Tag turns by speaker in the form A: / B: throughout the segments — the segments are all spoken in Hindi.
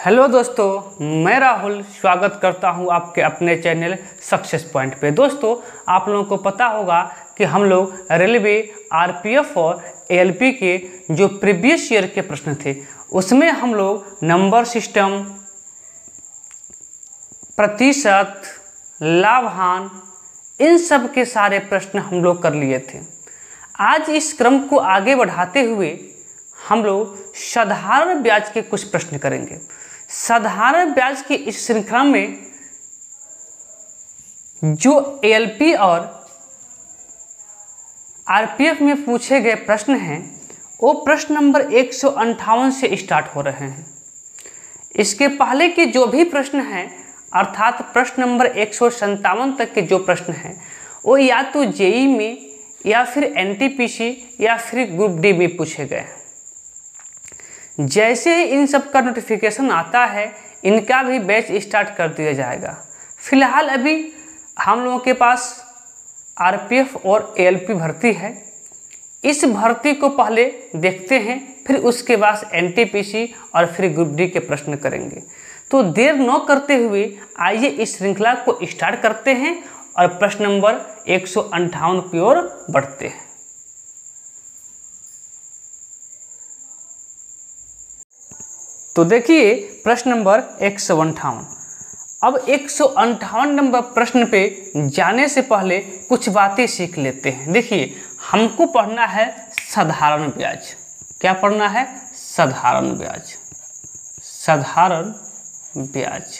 A: हेलो दोस्तों, मैं राहुल स्वागत करता हूं आपके अपने चैनल सक्सेस पॉइंट पे। दोस्तों, आप लोगों को पता होगा कि हम लोग रेलवे, आरपीएफ और एएलपी के जो प्रीवियस ईयर के प्रश्न थे उसमें हम लोग नंबर सिस्टम, प्रतिशत, लाभांश, इन सब के सारे प्रश्न हम लोग कर लिए थे। आज इस क्रम को आगे बढ़ाते हुए हम लोग साधारण ब्याज के कुछ प्रश्न करेंगे। साधारण ब्याज की इस श्रृंखला में जो एएलपी और आरपीएफ में पूछे गए प्रश्न हैं वो प्रश्न नंबर 158 से स्टार्ट हो रहे हैं। इसके पहले के जो भी प्रश्न हैं अर्थात प्रश्न नंबर 157 तक के जो प्रश्न हैं वो या तो जेई में या फिर एनटीपीसी या फिर ग्रुप डी में पूछे गए हैं। जैसे ही इन सब का नोटिफिकेशन आता है इनका भी बैच स्टार्ट कर दिया जाएगा। फिलहाल अभी हम लोगों के पास आरपीएफ और एएलपी भर्ती है। इस भर्ती को पहले देखते हैं, फिर उसके बाद एनटीपीसी और फिर ग्रुप डी के प्रश्न करेंगे। तो देर न करते हुए आइए इस श्रृंखला को स्टार्ट करते हैं और प्रश्न नंबर 158 की ओर बढ़ते हैं। तो देखिए प्रश्न नंबर 158। अब 158 नंबर प्रश्न पे जाने से पहले कुछ बातें सीख लेते हैं। देखिए, हमको पढ़ना है साधारण ब्याज। क्या पढ़ना है? साधारण ब्याज। साधारण ब्याज।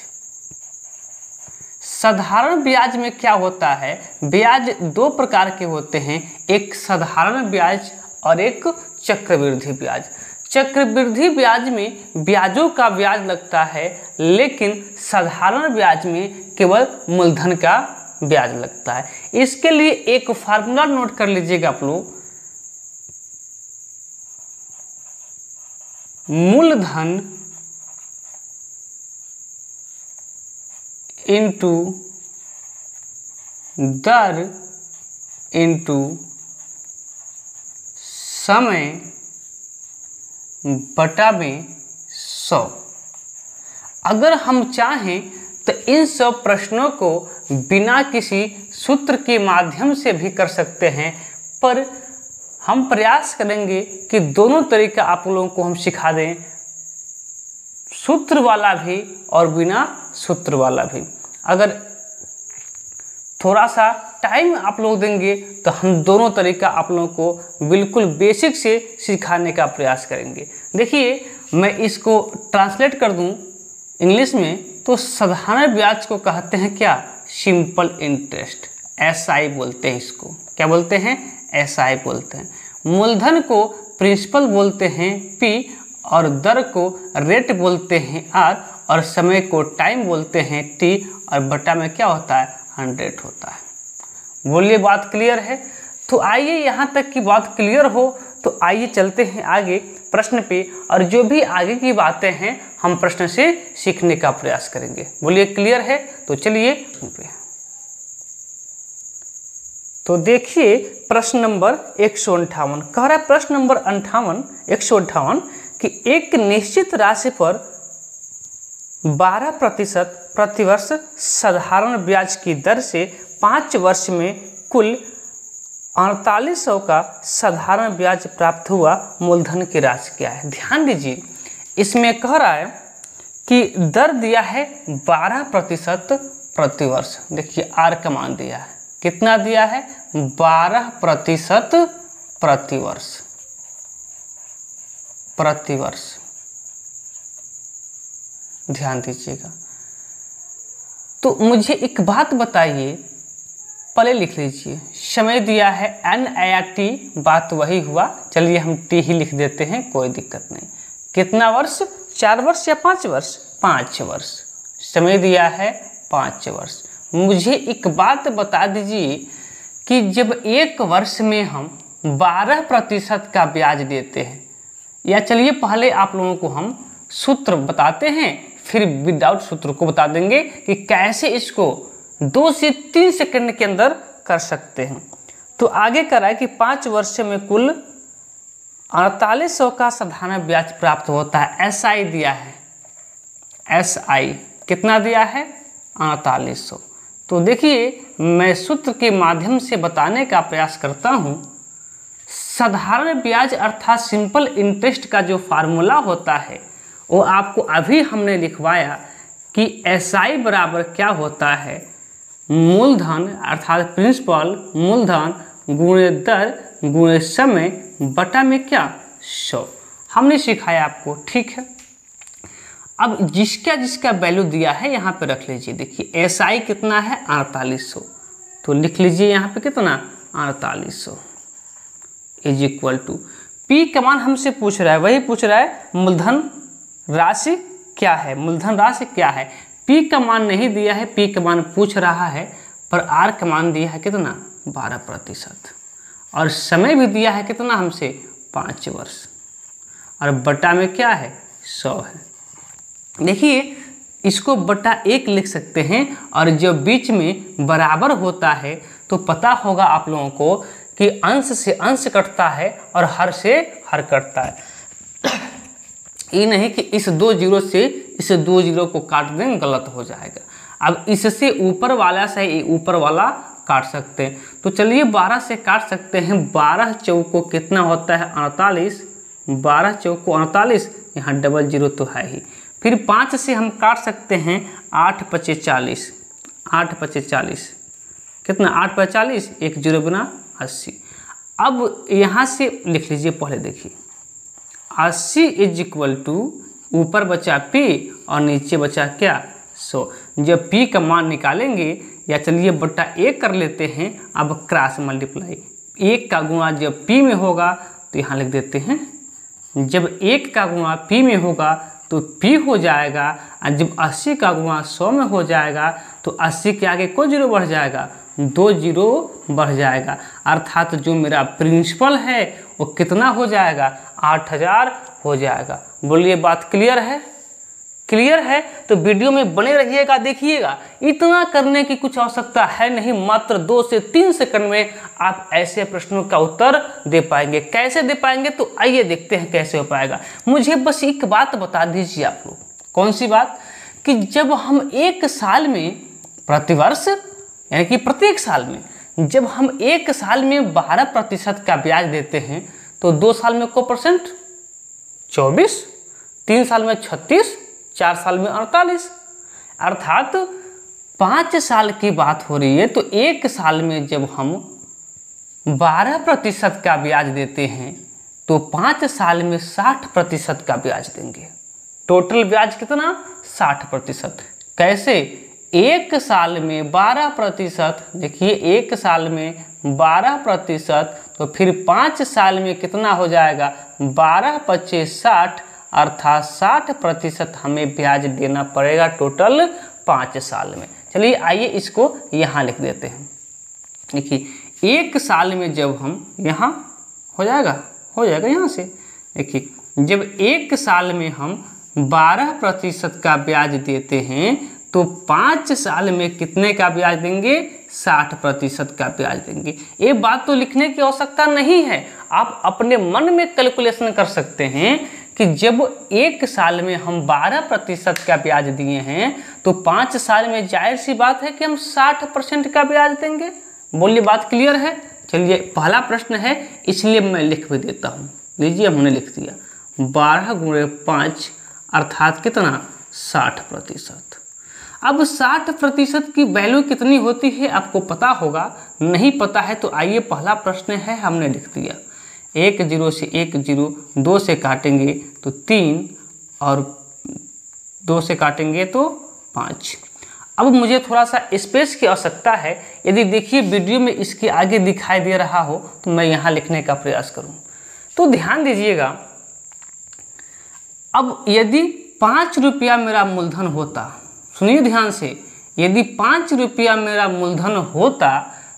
A: साधारण ब्याज में क्या होता है? ब्याज दो प्रकार के होते हैं, एक साधारण ब्याज और एक चक्रवृद्धि ब्याज। चक्रवृद्धि ब्याज में ब्याजों का ब्याज लगता है, लेकिन साधारण ब्याज में केवल मूलधन का ब्याज लगता है। इसके लिए एक फार्मूला नोट कर लीजिएगा आप लोग। मूलधन इंटू दर इंटू समय बटा में 100। अगर हम चाहें तो इन सब प्रश्नों को बिना किसी सूत्र के माध्यम से भी कर सकते हैं, पर हम प्रयास करेंगे कि दोनों तरीका आप लोगों को हम सिखा दें, सूत्र वाला भी और बिना सूत्र वाला भी। अगर थोड़ा सा टाइम आप लोग देंगे तो हम दोनों तरीका आप लोगों को बिल्कुल बेसिक से सिखाने का प्रयास करेंगे। देखिए, मैं इसको ट्रांसलेट कर दूं इंग्लिश में तो साधारण ब्याज को कहते हैं क्या? सिंपल इंटरेस्ट, एसआई बोलते हैं इसको। क्या बोलते हैं? एसआई बोलते हैं। मूलधन को प्रिंसिपल बोलते हैं पी, और दर को रेट बोलते हैं आर, और समय को टाइम बोलते हैं टी, और बटा में क्या होता है? 100 होता है। बोलिए, बात क्लियर है? तो आइए, यहाँ तक की बात क्लियर हो तो आइए चलते हैं आगे प्रश्न पे, और जो भी आगे की बातें हैं हम प्रश्न से सीखने का प्रयास करेंगे। बोलिए, क्लियर है? तो चलिए। तो देखिए प्रश्न नंबर 158 कह रहा है, प्रश्न नंबर 158 कि एक निश्चित राशि पर 12% प्रतिवर्ष साधारण ब्याज की दर से 5 वर्ष में कुल 4800 का साधारण ब्याज प्राप्त हुआ। मूलधन की राशि क्या है? ध्यान दीजिए, इसमें कह रहा है कि दर दिया है 12% प्रतिवर्ष। देखिए, आर का मान दिया है, कितना दिया है? 12% प्रतिवर्ष। प्रतिवर्ष, ध्यान दीजिएगा। तो मुझे एक बात बताइए, पहले लिख लीजिए। समय दिया है एन या टी, बात वही हुआ। चलिए हम टी ही लिख देते हैं, कोई दिक्कत नहीं। कितना वर्ष? 4 वर्ष या 5 वर्ष? 5 वर्ष। समय दिया है 5 वर्ष। मुझे एक बात बता दीजिए कि जब एक वर्ष में हम 12% का ब्याज देते हैं, या चलिए पहले आप लोगों को हम सूत्र बताते हैं, फिर विदाउट सूत्र को बता देंगे कि कैसे इसको 2 से 3 सेकंड के अंदर कर सकते हैं। तो आगे करा है कि 5 वर्ष में कुल 4800 का साधारण ब्याज प्राप्त होता है। एसआई दिया है, SI कितना दिया है 4800। तो देखिए मैं सूत्र के माध्यम से बताने का प्रयास करता हूँ। साधारण ब्याज अर्थात सिंपल इंटरेस्ट का जो फार्मूला होता है वो आपको अभी हमने लिखवाया कि SI बराबर क्या होता है, मूलधन अर्थात प्रिंसिपल मूलधन गुणे दर गुणे समय बटा में क्या 100 हमने सिखाया आपको, ठीक है। अब जिसका वैल्यू दिया है यहाँ पे रख लीजिए। देखिए SI कितना है 4800, तो लिख लीजिए यहाँ पे कितना 4800 इज इक्वल टू P का मान हमसे पूछ रहा है, वही पूछ रहा है मूलधन राशि क्या है, मूलधन राशि क्या है। P का मान नहीं दिया है, P का मान पूछ रहा है, पर R का मान दिया है कितना 12% और समय भी दिया है कितना हमसे 5 वर्ष और बटा में क्या है 100 है। देखिए इसको बटा 1 लिख सकते हैं और जब बीच में बराबर होता है तो पता होगा आप लोगों को कि अंश से अंश कटता है और हर से हर कटता है। ये नहीं कि इस 2 जीरो से इस 2 जीरो को काट दें, गलत हो जाएगा। अब इससे ऊपर वाला से ये ऊपर वाला काट सकते हैं, तो चलिए 12 से काट सकते हैं। 12 चौको कितना होता है 48, 12 चौको 48, यहाँ डबल जीरो तो है ही। फिर 5 से हम काट सकते हैं 8 पचे 40, 8 पचे 40 कितना 8 पचे 40, 1 जीरो बिना 80। अब यहाँ से लिख लीजिए पहले, देखिए 80 इज इक्वल टू ऊपर बचा P और नीचे बचा क्या 100। जब P का मान निकालेंगे, या चलिए बट्टा 1 कर लेते हैं। अब क्रॉस मल्टीप्लाई 1 का गुणा जब P में होगा तो यहाँ लिख देते हैं, जब 1 का गुणा P में होगा तो P हो जाएगा, और जब 80 का गुणा 100 में हो जाएगा तो 80 के आगे कोई जीरो बढ़ जाएगा, 2 जीरो बढ़ जाएगा, अर्थात जो मेरा प्रिंसिपल है वो कितना हो जाएगा 8000 हो जाएगा। बोलिए बात क्लियर है? क्लियर है तो वीडियो में बने रहिएगा, देखिएगा। इतना करने की कुछ आवश्यकता है नहीं, मात्र 2 से 3 सेकंड में आप ऐसे प्रश्नों का उत्तर दे पाएंगे। कैसे दे पाएंगे तो आइए देखते हैं कैसे हो पाएगा। मुझे बस एक बात बता दीजिए आप लोग। कौन सी बात? कि जब हम एक साल में प्रतिवर्ष यानी कि प्रत्येक साल में जब हम एक साल में 12% का ब्याज देते हैं तो 2 साल में को परसेंट 24, 3 साल में 36, 4 साल में 48, अर्थात 5 साल की बात हो रही है। तो एक साल में जब हम 12% का ब्याज देते हैं तो 5 साल में 60% का ब्याज देंगे। टोटल ब्याज कितना 60%। कैसे? एक साल में 12%, देखिए एक साल में 12%, तो फिर 5 साल में कितना हो जाएगा 12 पच्चे 60, अर्थात 60% हमें ब्याज देना पड़ेगा टोटल 5 साल में। चलिए आइए इसको यहाँ लिख देते हैं। देखिए एक साल में जब हम यहाँ हो जाएगा यहाँ से। देखिए जब एक साल में हम 12% का ब्याज देते हैं तो 5 साल में कितने का ब्याज देंगे 60% का ब्याज देंगे। ये बात तो लिखने की आवश्यकता नहीं है, आप अपने मन में कैलकुलेशन कर सकते हैं कि जब एक साल में हम 12% का ब्याज दिए हैं तो 5 साल में जाहिर सी बात है कि हम 60% का ब्याज देंगे। बोलिए बात क्लियर है? चलिए पहला प्रश्न है इसलिए मैं लिख भी देता हूँ। लीजिए हमने लिख दिया 12 गुणे 5 अर्थात कितना 60%। अब 60% की वैल्यू कितनी होती है आपको पता होगा, नहीं पता है तो आइए पहला प्रश्न है हमने लिख दिया। 1 जीरो से 1 जीरो, 2 से काटेंगे तो 3 और 2 से काटेंगे तो 5। अब मुझे थोड़ा सा स्पेस की आवश्यकता है। यदि देखिए वीडियो में इसके आगे दिखाई दे रहा हो तो मैं यहाँ लिखने का प्रयास करूँ। तो ध्यान दीजिएगा, अब यदि 5 रुपया मेरा मूलधन होता, सुनिए ध्यान से, यदि 5 रुपया मेरा मूलधन होता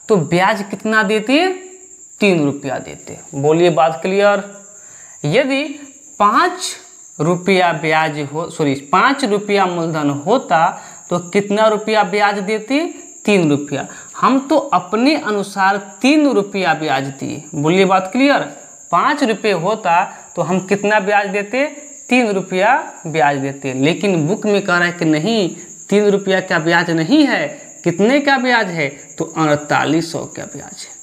A: तो ब्याज कितना देते 3 रुपया देते। बोलिए बात क्लियर? यदि 5 रुपया ब्याज हो 5 रुपया मूलधन होता तो कितना रुपया ब्याज देते 3 रुपया। हम तो अपने अनुसार 3 रुपया ब्याज दिए। बोलिए बात क्लियर? 5 रुपये होता तो हम कितना ब्याज देते 3 रुपया ब्याज देते हैं, लेकिन बुक में कह रहा है कि नहीं 3 रुपया का ब्याज नहीं है, कितने का ब्याज है, तो 4800 का ब्याज है।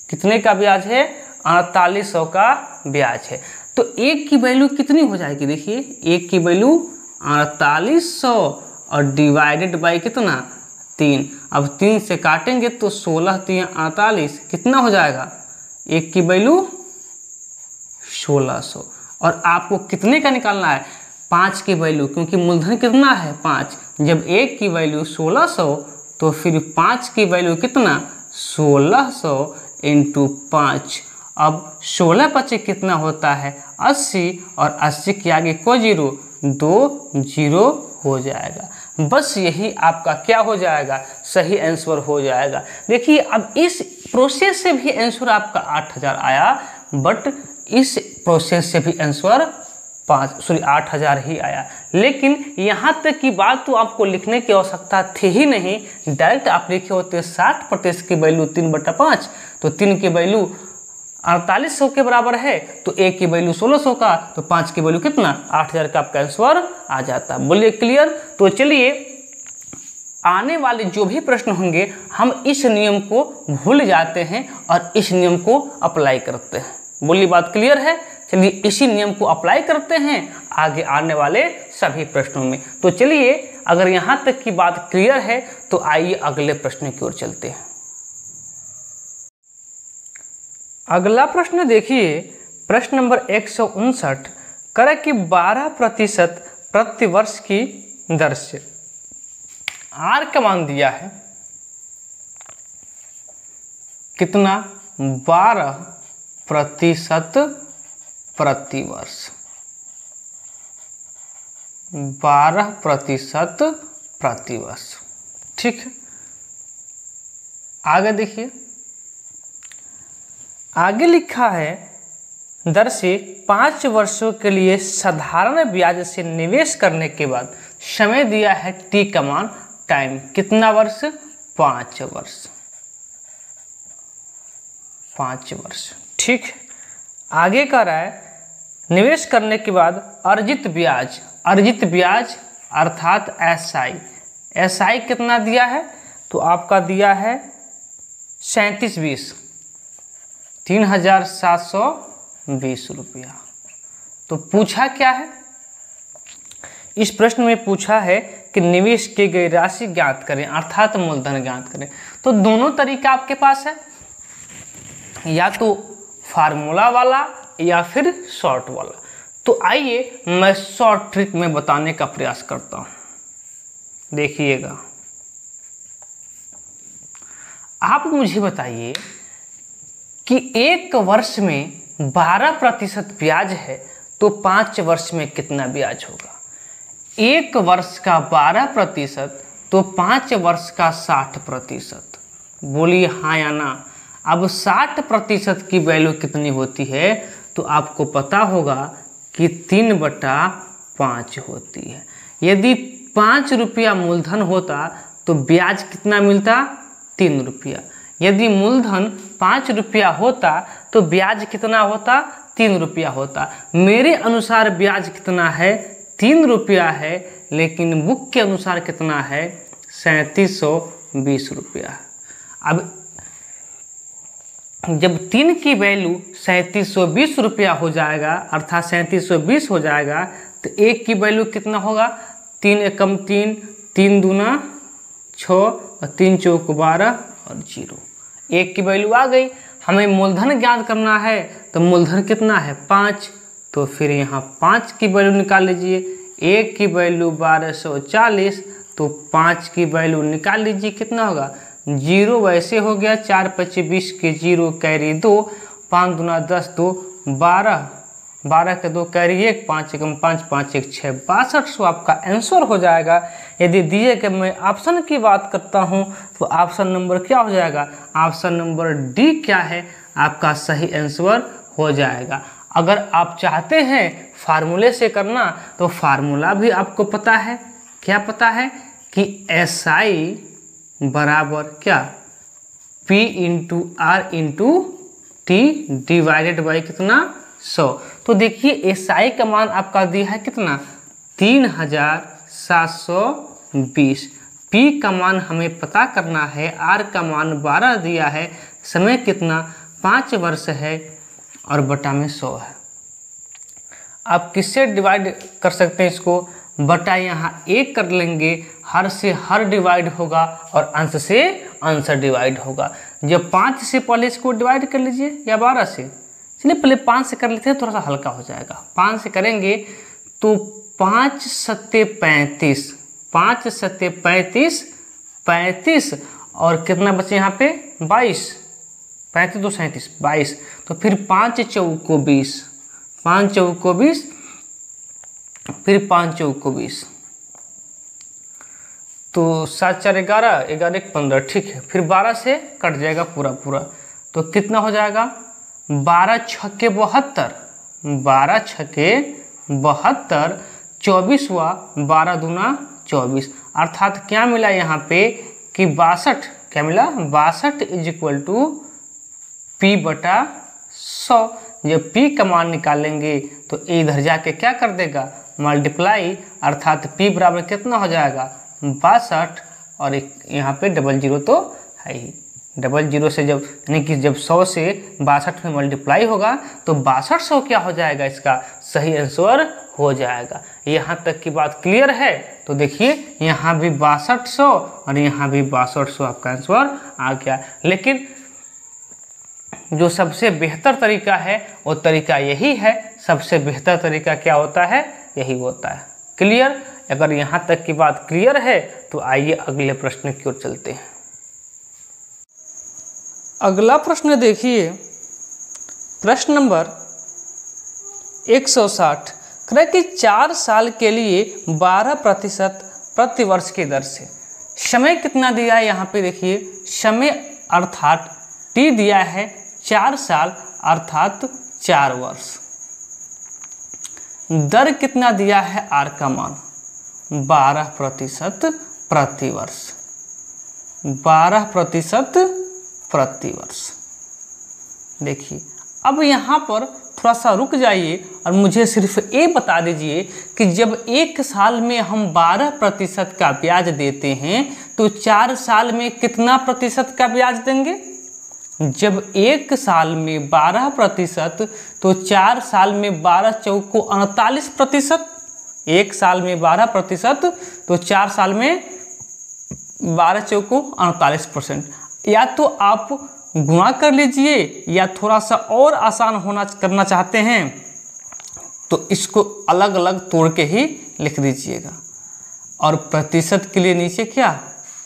A: कितने का ब्याज है, 4800 का ब्याज है। तो 1 की वैल्यू कितनी हो जाएगी, देखिए 1 की वैल्यू 4800 और डिवाइडेड बाई कितना 3। अब 3 से काटेंगे तो 16 3 48, कितना हो जाएगा, 1 की वैल्यू 1600। और आपको कितने का निकालना है, 5 की वैल्यू, क्योंकि मूलधन कितना है 5। जब 1 की वैल्यू 1600 तो फिर 5 की वैल्यू कितना 1600 इंटू 5। अब 16 पचे कितना होता है 80, और 80 के आगे कोई जीरो, 2 जीरो हो जाएगा। बस यही आपका क्या हो जाएगा, सही आंसर हो जाएगा। देखिए अब इस प्रोसेस से भी आंसर आपका 8000 आया, बट इस प्रोसेस से भी आंसर 8000 ही आया। लेकिन यहाँ तक की बात तो आपको लिखने की आवश्यकता थी ही नहीं, डायरेक्ट आप लिखे होते 60% की वैल्यू 3/5, तो 3 की वैल्यू 4800 के बराबर है, तो 1 की वैल्यू 1600 का, तो 5 की वैल्यू कितना 8000 का आपका आंसर आ जाता। बोलिए क्लियर। तो चलिए आने वाले जो भी प्रश्न होंगे हम इस नियम को भूल जाते हैं और इस नियम को अप्लाई करते हैं। बोलिए बात क्लियर है। चलिए इसी नियम को अप्लाई करते हैं आगे आने वाले सभी प्रश्नों में। तो चलिए अगर यहाँ तक की बात क्लियर है तो आइए अगले प्रश्न की ओर चलते हैं। अगला प्रश्न देखिए, प्रश्न नंबर 159, करें कि 12% प्रतिवर्ष की दर से आर का मान दिया है कितना 12% प्रतिवर्ष, 12% प्रतिवर्ष। ठीक है, आगे देखिए, आगे लिखा है दर से 5 वर्षों के लिए साधारण ब्याज से निवेश करने के बाद समय दिया है टी का मान, टाइम कितना वर्ष, 5 वर्ष, 5 वर्ष। ठीक है, आगे कह रहा है निवेश करने के बाद अर्जित ब्याज, अर्जित ब्याज अर्थात एसआई, एसआई कितना दिया है, तो आपका दिया है 3720, 3720 रुपया। तो पूछा क्या है, इस प्रश्न में पूछा है कि निवेश की गई राशि ज्ञात करें अर्थात मूलधन ज्ञात करें। तो दोनों तरीका आपके पास है, या तो फार्मूला वाला या फिर शॉर्ट वाला। तो आइए मैं शॉर्ट ट्रिक में बताने का प्रयास करता हूं, देखिएगा। आप मुझे बताइए कि 1 वर्ष में 12% ब्याज है तो 5 वर्ष में कितना ब्याज होगा। 1 वर्ष का 12% तो 5 वर्ष का 60%। बोलिए हाँ या ना। अब 60% की वैल्यू कितनी होती है, तो आपको पता होगा कि 3/5 होती है। यदि 5 रुपया मूलधन होता तो ब्याज कितना मिलता, 3 रुपया। यदि मूलधन 5 रुपया होता तो ब्याज कितना होता, 3 रुपया होता। मेरे अनुसार ब्याज कितना है, 3 रुपया है, लेकिन बुक के अनुसार कितना है, 3720 रुपया। अब जब 3 की वैल्यू 3720 रुपया हो जाएगा अर्थात 3720 हो जाएगा, तो 1 की वैल्यू कितना होगा, 3 एकम 3, 3 दूना 6 और 3 चौक 12 और 0। 1 की वैल्यू आ गई। हमें मूलधन ज्ञात करना है, तो मूलधन कितना है 5, तो फिर यहाँ 5 की वैल्यू निकाल लीजिए। 1 की वैल्यू 1240, तो 5 की वैल्यू निकाल लीजिए, कितना होगा 0। वैसे हो गया 4 5 20 के 0 कैरी 2, 5 दूना 10 2 12, 12 के 2 कैरी 1, 5 एकम 5 5 1 6 6200 आपका आंसर हो जाएगा। यदि दिए कि मैं ऑप्शन की बात करता हूं तो ऑप्शन नंबर क्या हो जाएगा, ऑप्शन नंबर डी क्या है, आपका सही आंसर हो जाएगा। अगर आप चाहते हैं फार्मूले से करना तो फार्मूला भी आपको पता है, क्या पता है कि एसआई बराबर क्या, P into R into T divided by कितना 100। तो देखिए SI का मान आपका दिया है कितना 3720। P का मान हमें पता करना है, R का मान 12 दिया है, समय कितना 5 वर्ष है और बटा में 100 है। आप किससे डिवाइड कर सकते हैं इसको, बटा यहाँ 1 कर लेंगे, हर से हर डिवाइड होगा और अंश से अंश डिवाइड होगा। जब 5 से पहले इसको डिवाइड कर लीजिए या 12 से, चलिए पहले 5 से कर लेते हैं, थोड़ा सा हल्का हो जाएगा। 5 से करेंगे तो 5 सत्ते 35, 5 सत्ते 35, 35 और कितना बचे यहाँ पे 22, 35 2 37 22, तो फिर 5 चौको 20, 5 चौको 20, फिर 5 चौको 20, तो 7 4 11, 11 1 15, ठीक है। फिर 12 से कट जाएगा पूरा पूरा, तो कितना हो जाएगा 12 छक्के 72, 12 छक्के 72, 24 हुआ, 12 दूना 24, अर्थात क्या मिला यहाँ पे कि 62, क्या मिला 62 इज इक्वल टू P बटा 100। जब P का मान निकालेंगे तो इधर जाके क्या कर देगा मल्टीप्लाई, अर्थात P बराबर कितना हो जाएगा 62, और एक यहाँ पे 00 तो है ही, 00 से जब यानी कि जब 100 से 62 में मल्टीप्लाई होगा तो 6200 क्या हो जाएगा, इसका सही आंसर हो जाएगा। यहाँ तक की बात क्लियर है? तो देखिए यहाँ भी 6200 और यहाँ भी 6200 आपका आंसर आ गया। लेकिन जो सबसे बेहतर तरीका है वो तरीका यही है, सबसे बेहतर तरीका क्या होता है, यही होता है। क्लियर? अगर यहाँ तक की बात क्लियर है तो आइए अगले प्रश्न की ओर चलते हैं। अगला प्रश्न देखिए, प्रश्न नंबर 160, कह कि 4 साल के लिए 12% प्रति वर्ष की दर से, समय कितना दिया है यहाँ पे देखिए, समय अर्थात T दिया है 4 साल अर्थात 4 वर्ष, दर कितना दिया है R का मान 12% प्रति वर्ष, 12% प्रति वर्ष। देखिए अब यहाँ पर थोड़ा सा रुक जाइए और मुझे सिर्फ ये बता दीजिए कि जब 1 साल में हम 12% का ब्याज देते हैं तो 4 साल में कितना प्रतिशत का ब्याज देंगे। जब 1 साल में 12% तो 4 साल में 12 चौको 48%, 1 साल में 12% तो 4 साल में 12 चौको 48%। या तो आप गुणा कर लीजिए या थोड़ा सा और आसान होना करना चाहते हैं तो इसको अलग अलग तोड़ के ही लिख दीजिएगा। और प्रतिशत के लिए नीचे क्या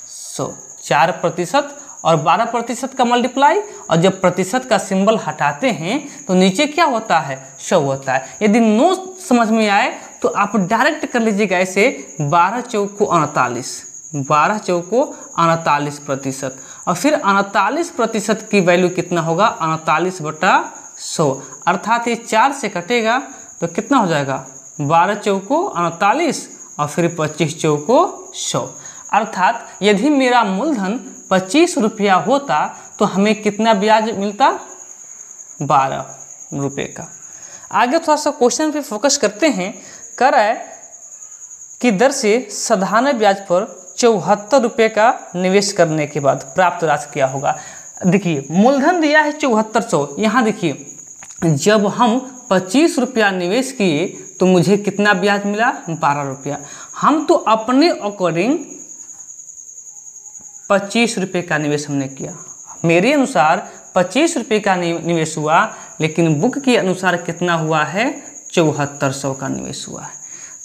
A: 100, 4% और 12% का मल्टीप्लाई, और जब प्रतिशत का सिंबल हटाते हैं तो नीचे क्या होता है 100 होता है। यदि नो समझ में आए तो आप डायरेक्ट कर लीजिएगा ऐसे 12 चौको 48, 12 चौको 48%, और फिर 48% की वैल्यू कितना होगा 48/100, अर्थात ये 4 से कटेगा तो कितना हो जाएगा 12 चौको 48 और फिर 25 चौको 100, अर्थात यदि मेरा मूलधन 25 रुपया होता तो हमें कितना ब्याज मिलता 12 रुपये का। आगे थोड़ा सा क्वेश्चन पे फोकस करते हैं। कह रहा है कि दर से साधारण ब्याज पर 74 रुपये का निवेश करने के बाद प्राप्त राशि क्या होगा। देखिए मूलधन दिया है 7400, यहाँ देखिए जब हम 25 रुपया निवेश किए तो मुझे कितना ब्याज मिला 12 रुपया। हम तो अपने अकॉर्डिंग 25 रुपये का निवेश हमने किया, मेरे अनुसार 25 रुपये का निवेश हुआ, लेकिन बुक के अनुसार कितना हुआ है 7400 का निवेश हुआ है।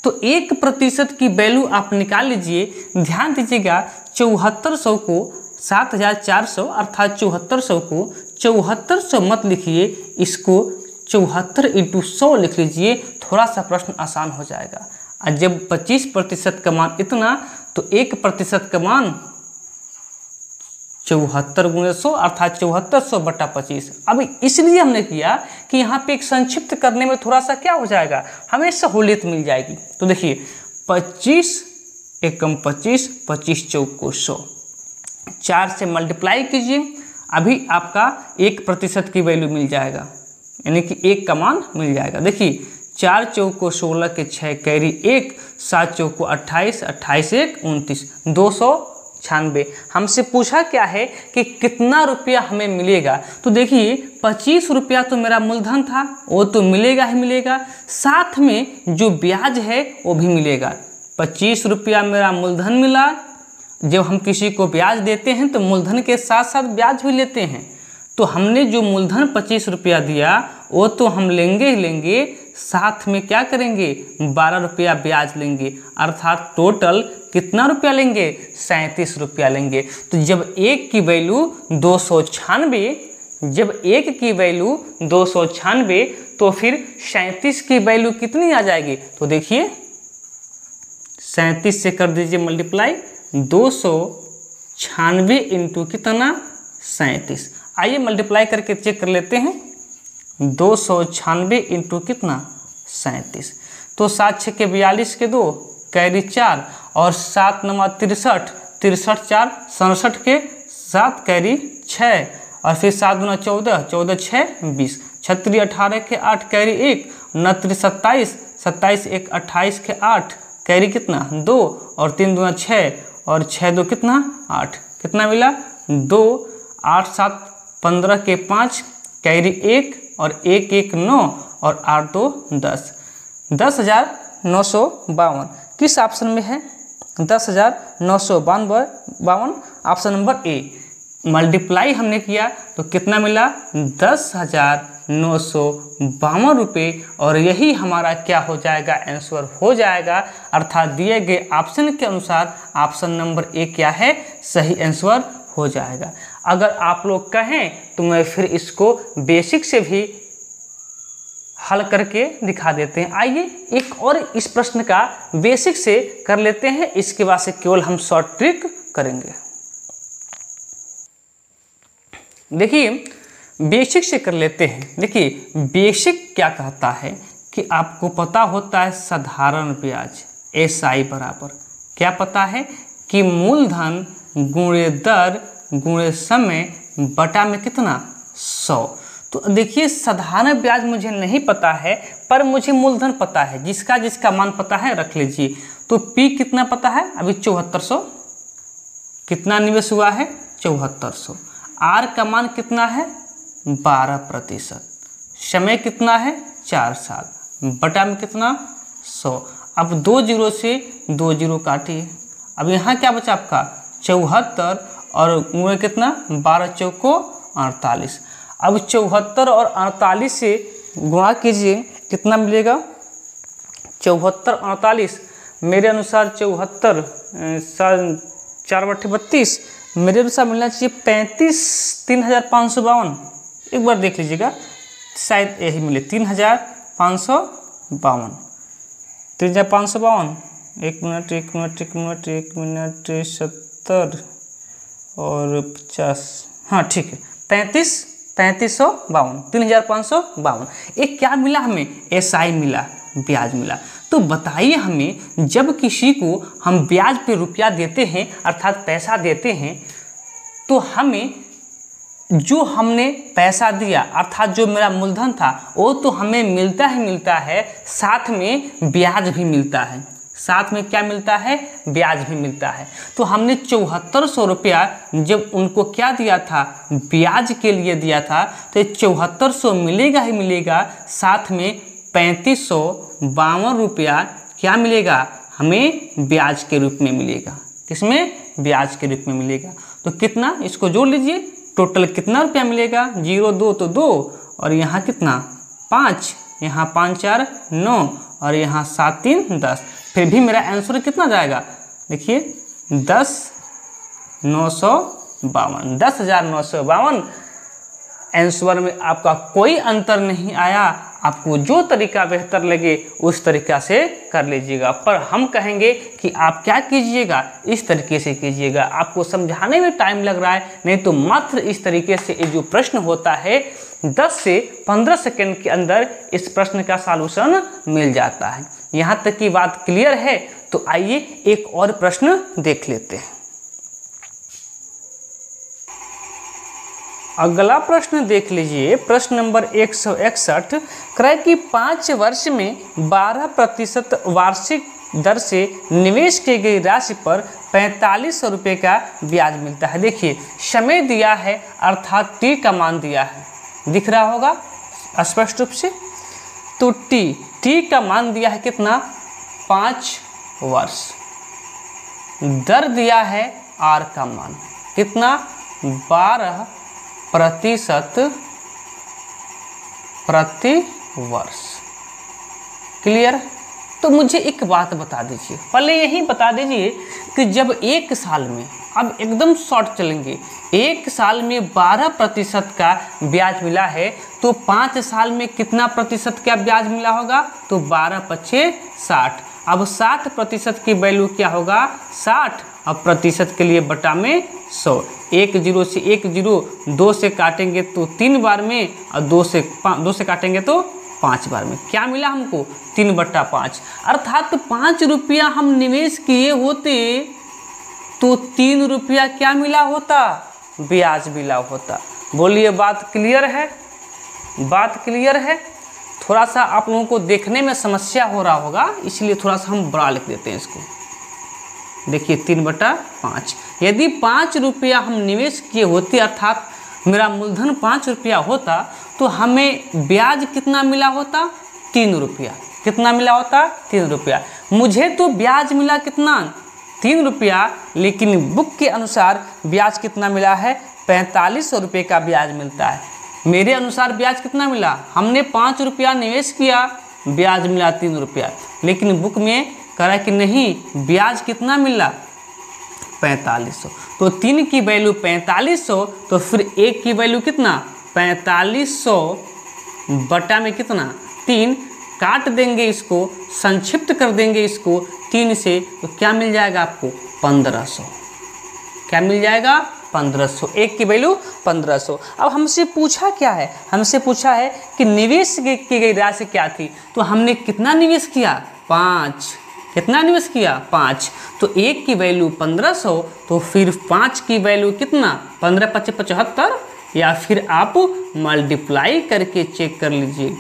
A: तो 1% की वैल्यू आप निकाल लीजिए। ध्यान दीजिएगा 7400 को 7400 अर्थात 7400 को 7400 मत लिखिए, इसको 74 × 100 लिख लीजिए, थोड़ा सा प्रश्न आसान हो जाएगा। और जब 25% का मान इतना तो 1% का मान 74 × 100 अर्थात 7400/25। अब इसलिए हमने किया कि यहाँ पे एक संक्षिप्त करने में थोड़ा सा क्या हो जाएगा, हमें सहूलियत मिल जाएगी। तो देखिए 25 एकम 25, 25 चौको 100, 4 से मल्टीप्लाई कीजिए, अभी आपका 1% की वैल्यू मिल जाएगा। यानी कि 1 का मान मिल जाएगा। देखिए 4 चौको 16 के 6 कैरी 1, 7 चौको 28, 28 1 29, 296। हमसे पूछा क्या है कि कितना रुपया हमें मिलेगा। तो देखिए 25 रुपया तो मेरा मूलधन था, वो तो मिलेगा ही मिलेगा, साथ में जो ब्याज है वो भी मिलेगा। 25 रुपया मेरा मूलधन मिला। जब हम किसी को ब्याज देते हैं तो मूलधन के साथ साथ ब्याज भी लेते हैं। तो हमने जो मूलधन 25 रुपया दिया वो तो हम लेंगे ही लेंगे, साथ में क्या करेंगे 12 रुपया ब्याज लेंगे, अर्थात टोटल कितना रुपया लेंगे 37 रुपया लेंगे। तो जब 1 की वैल्यू 296, जब 1 की वैल्यू 296 तो फिर 37 की वैल्यू कितनी आ जाएगी। तो देखिए 37 से कर दीजिए मल्टीप्लाई, 296 इंटू कितना 37। आइए मल्टीप्लाई करके चेक कर लेते हैं। 296 इंटू कितना 37, तो 7 6 के 42 के 2 कैरी 4 और 7 9 63, 63 4 67 के 7 कैरी 6 और फिर 7 दूना 14, 14 6 20, 36 18 के 8 कैरी 1, 29 27, 27 1 28 के 8 कैरी कितना 2 और 3 दूना 6 और 6 2 कितना 8, कितना मिला 2, 8 7 15 के 5 कैरी 1 और 1 1 9 और 8 2 10, 10,952 किस ऑप्शन में है 10,952 ऑप्शन नंबर ए। मल्टीप्लाई हमने किया तो कितना मिला 10,952 रुपये और यही हमारा क्या हो जाएगा आंसर हो जाएगा, अर्थात दिए गए ऑप्शन के अनुसार ऑप्शन नंबर ए क्या है सही आंसर हो जाएगा। अगर आप लोग कहें तो मैं फिर इसको बेसिक से भी हल करके दिखा देते हैं। आइए एक और इस प्रश्न का बेसिक से कर लेते हैं, इसके बाद से केवल हम शॉर्ट ट्रिक करेंगे। देखिए बेसिक से कर लेते हैं। देखिए बेसिक क्या कहता है कि आपको पता होता है साधारण ब्याज SI बराबर क्या पता है कि मूलधन गुणे दर गुणे समय बटा में कितना 100। तो देखिए साधारण ब्याज मुझे नहीं पता है पर मुझे मूलधन पता है, जिसका जिसका मान पता है रख लीजिए। तो P कितना पता है अभी 7400, कितना निवेश हुआ है 7400, R का मान कितना है 12%, समय कितना है 4 साल, बटा में कितना 100। अब 2 जीरो से 2 जीरो काटिए। अब यहाँ क्या बचा आपका 74 और गुणे कितना 12 चौको 48। अब 74 और 48 से गुणा कीजिए कितना मिलेगा 74 48, मेरे अनुसार 74 4 बटे 32, मेरे अनुसार मिलना चाहिए 35,552। एक बार देख लीजिएगा शायद यही मिले 3,552, 3,552। एक मिनट 70 और 50, हाँ ठीक है 35,552, 3,552। एक क्या मिला हमें SI मिला, ब्याज मिला। तो बताइए हमें जब किसी को हम ब्याज पे रुपया देते हैं अर्थात पैसा देते हैं तो हमें जो हमने पैसा दिया अर्थात जो मेरा मूलधन था वो तो हमें मिलता ही मिलता है, साथ में ब्याज भी मिलता है, साथ में क्या मिलता है ब्याज भी मिलता है। तो हमने 7400 रुपया जब उनको क्या दिया था ब्याज के लिए दिया था तो 7400 मिलेगा ही मिलेगा, साथ में 3552 रुपया क्या मिलेगा हमें ब्याज के रूप में मिलेगा। किसमें ब्याज के रूप में मिलेगा। तो कितना इसको जोड़ लीजिए, टोटल कितना रुपया मिलेगा 0 2 तो 2 और यहाँ कितना 5, यहाँ 5 4 9 और यहाँ 7 3 10। फिर भी मेरा आंसर कितना जाएगा देखिए 10,952, 10,952। आंसर में आपका कोई अंतर नहीं आया, आपको जो तरीका बेहतर लगे उस तरीका से कर लीजिएगा। पर हम कहेंगे कि आप क्या कीजिएगा इस तरीके से कीजिएगा। आपको समझाने में टाइम लग रहा है, नहीं तो मात्र इस तरीके से ये जो प्रश्न होता है 10 से 15 सेकंड के अंदर इस प्रश्न का सॉल्यूशन मिल जाता है। यहाँ तक की बात क्लियर है। तो आइए एक और प्रश्न देख लेते हैं। अगला प्रश्न देख लीजिए, प्रश्न नंबर 161 क्रय की 5 वर्ष में 12% वार्षिक दर से निवेश की गई राशि पर 4500 रुपये का ब्याज मिलता है। देखिए समय दिया है अर्थात टी का मान दिया है, दिख रहा होगा स्पष्ट रूप से। तो टी का मान दिया है कितना, 5 वर्ष। दर दिया है आर का मान कितना, 12% प्रति वर्ष। क्लियर। तो मुझे एक बात बता दीजिए, पहले यही बता दीजिए कि जब एक साल में, अब एकदम शॉर्ट चलेंगे, एक साल में 12% का ब्याज मिला है तो 5 साल में कितना प्रतिशत का ब्याज मिला होगा, तो 12×5 = 60। अब 60% की वैल्यू क्या होगा, 60। अब प्रतिशत के लिए बटा में 100, 1 0 से 1 0, 2 से काटेंगे तो 3 बार में, और 2 से काटेंगे तो 5 बार में। क्या मिला हमको, 3/5। अर्थात 5 रुपया हम निवेश किए होते तो 3 रुपया क्या मिला होता, ब्याज मिला होता। बोलिए बात क्लियर है, बात क्लियर है। थोड़ा सा आप लोगों को देखने में समस्या हो रहा होगा, इसलिए थोड़ा सा हम बड़ा लिख देते हैं इसको। देखिए 3/5। यदि 5 रुपया हम निवेश किए होते, अर्थात मेरा मूलधन 5 रुपया होता, तो हमें ब्याज कितना मिला होता, 3 रुपया। कितना मिला होता, 3 रुपया। मुझे तो ब्याज मिला कितना, 3 रुपया, लेकिन बुक के अनुसार ब्याज कितना मिला है, 4500 रुपये का ब्याज मिलता है। मेरे अनुसार ब्याज कितना मिला, हमने 5 रुपया निवेश किया, ब्याज मिला 3 रुपया, लेकिन बुक में कह रहा है कि नहीं, ब्याज कितना मिला, 4500। तो 3 की वैल्यू 4500, तो फिर 1 की वैल्यू कितना, 4500 बटा में कितना, 3। काट देंगे इसको, संक्षिप्त कर देंगे इसको 3 से, तो क्या मिल जाएगा आपको, 1500। क्या मिल जाएगा, 1500। 1 की वैल्यू 1500। अब हमसे पूछा क्या है, हमसे पूछा है कि निवेश की गई राशि क्या थी, तो हमने कितना निवेश किया, 5। कितना निवेश किया, 5। तो 1 की वैल्यू 1500, तो फिर 5 की वैल्यू कितना, 15×5 = 75, या फिर आप मल्टीप्लाई करके चेक कर लीजिए।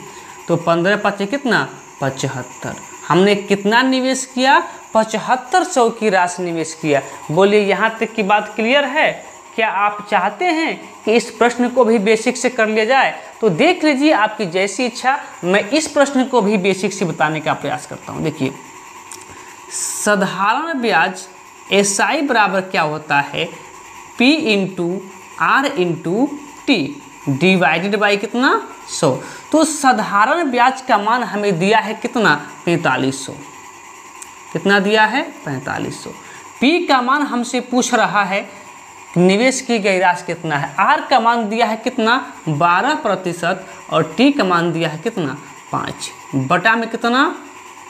A: तो 15×5 कितना, 75। हमने कितना निवेश किया, 7500 की राशि निवेश किया। बोलिए यहाँ तक की बात क्लियर है। क्या आप चाहते हैं कि इस प्रश्न को भी बेसिक से कर लिया जाए, तो देख लीजिए आपकी जैसी इच्छा। मैं इस प्रश्न को भी बेसिक से बताने का प्रयास करता हूँ। देखिए साधारण ब्याज SI बराबर क्या होता है, P × R × T divided by कितना, 100। तो साधारण ब्याज का मान हमें दिया है कितना, 4500। कितना दिया है, 4500। P का मान हमसे पूछ रहा है निवेश की गई राशि कितना है, R का मान दिया है कितना, 12%, और T का मान दिया है कितना, 5 बटा में कितना,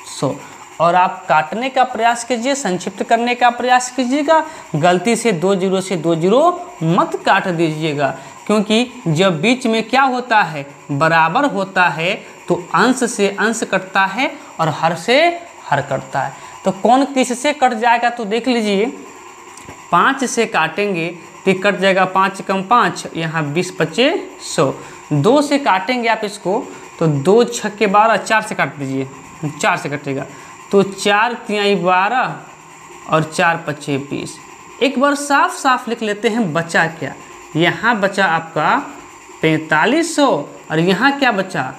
A: 100। और आप काटने का प्रयास कीजिए, संक्षिप्त करने का प्रयास कीजिएगा। गलती से 2 0 से 2 0 मत काट दीजिएगा, क्योंकि जब बीच में क्या होता है, बराबर होता है, तो अंश से अंश कटता है और हर से हर कटता है। तो कौन किससे कट जाएगा, तो देख लीजिए 5 से काटेंगे तो कट जाएगा 5 × 5, यहाँ 20×5 = 100। 2 से काटेंगे आप इसको, तो 2 × 6 = 12, 4 से काट दीजिए, 4 से कटेगा, तो 4 × 3 = 12 और 4 × 5 = 20। एक बार साफ साफ लिख लेते हैं, बचा क्या, यहाँ बचा आपका 4500, और यहाँ क्या बचा,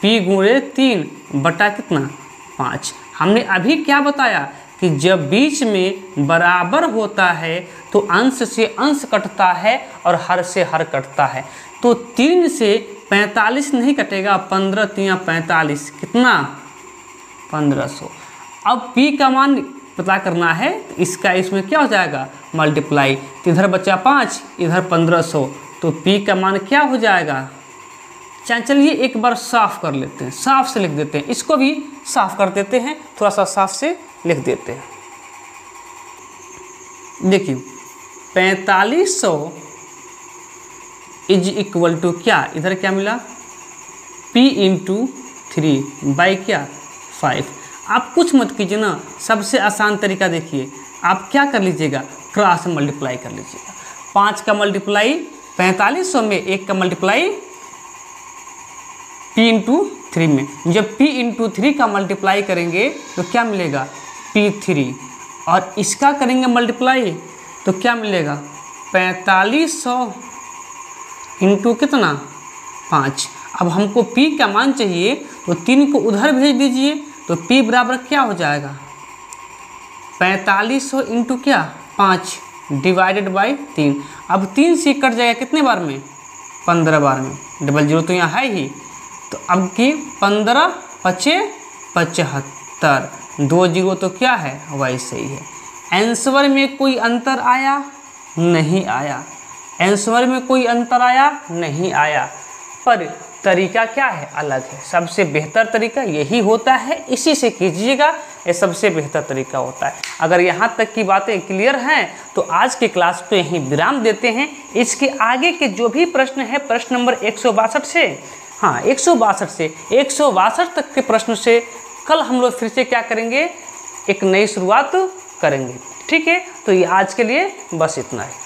A: P × 3 बटा कितना, 5। हमने अभी क्या बताया कि जब बीच में बराबर होता है तो अंश से अंश कटता है और हर से हर कटता है। तो 3 से 45 नहीं कटेगा, 15 × 3 = 45, कितना, 1500। अब P का मान पता करना है, तो इसका इसमें क्या हो जाएगा, मल्टीप्लाई। तो इधर बचा 5, इधर 1500, तो P का मान क्या हो जाएगा। चलिए एक बार साफ कर लेते हैं, साफ से लिख देते हैं, इसको भी साफ कर देते हैं, थोड़ा सा साफ से लिख देते हैं। देखिए 4500 = क्या, इधर क्या मिला, P × 3 बाई क्या, 5। आप कुछ मत कीजिए ना, सबसे आसान तरीका देखिए, आप क्या कर लीजिएगा, क्रॉस मल्टीप्लाई कर लीजिएगा। 5 का मल्टीप्लाई 4500 में 1 का मल्टीप्लाई p इंटू 3 में, जब p इंटू 3 का मल्टीप्लाई करेंगे तो क्या मिलेगा p3, और इसका करेंगे मल्टीप्लाई तो क्या मिलेगा 4500 इंटू कितना 5। अब हमको p का मान चाहिए तो 3 को उधर भेज दीजिए तो p बराबर क्या हो जाएगा 4500 इंटू क्या 5 डिवाइडेड बाई 3। अब 3 से कट जाएगा कितने बार में 15 बार में, डबल जीरो तो यहाँ है ही, तो अब की 15 पचे 75, 2 जीरो तो क्या है वैसे ही है। आंसर में कोई अंतर आया नहीं आया, आंसर में कोई अंतर आया नहीं आया, पर तरीका क्या है अलग है। सबसे बेहतर तरीका यही होता है, इसी से कीजिएगा, ये सबसे बेहतर तरीका होता है। अगर यहाँ तक की बातें क्लियर हैं तो आज की क्लास पे यहीं विराम देते हैं। इसके आगे के जो भी प्रश्न है प्रश्न नंबर 162 से, हाँ 162 से 162 तक के प्रश्न से कल हम लोग फिर से क्या करेंगे, एक नई शुरुआत करेंगे। ठीक है, तो ये आज के लिए बस इतना है।